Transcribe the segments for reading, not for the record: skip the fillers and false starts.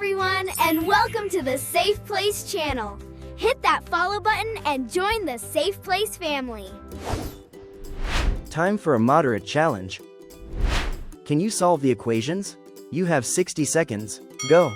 everyone, and welcome to the Safe Place channel. Hit that follow button and join the Safe Place family. Time for a moderate challenge. Can you solve the equations? You have 60 seconds. Go.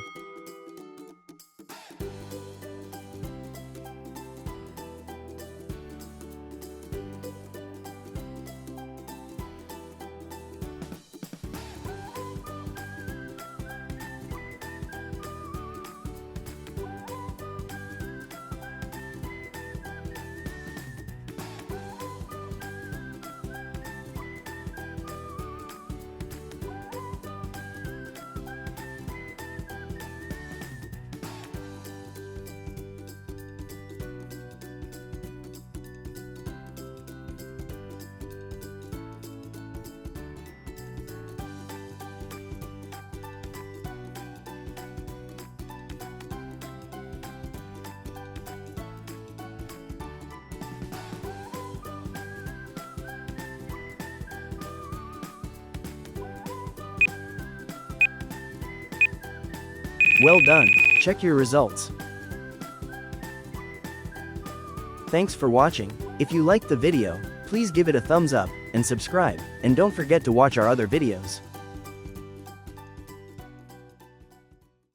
Well done. Check your results. Thanks for watching. If you liked the video, please give it a thumbs up and subscribe, and don't forget to watch our other videos.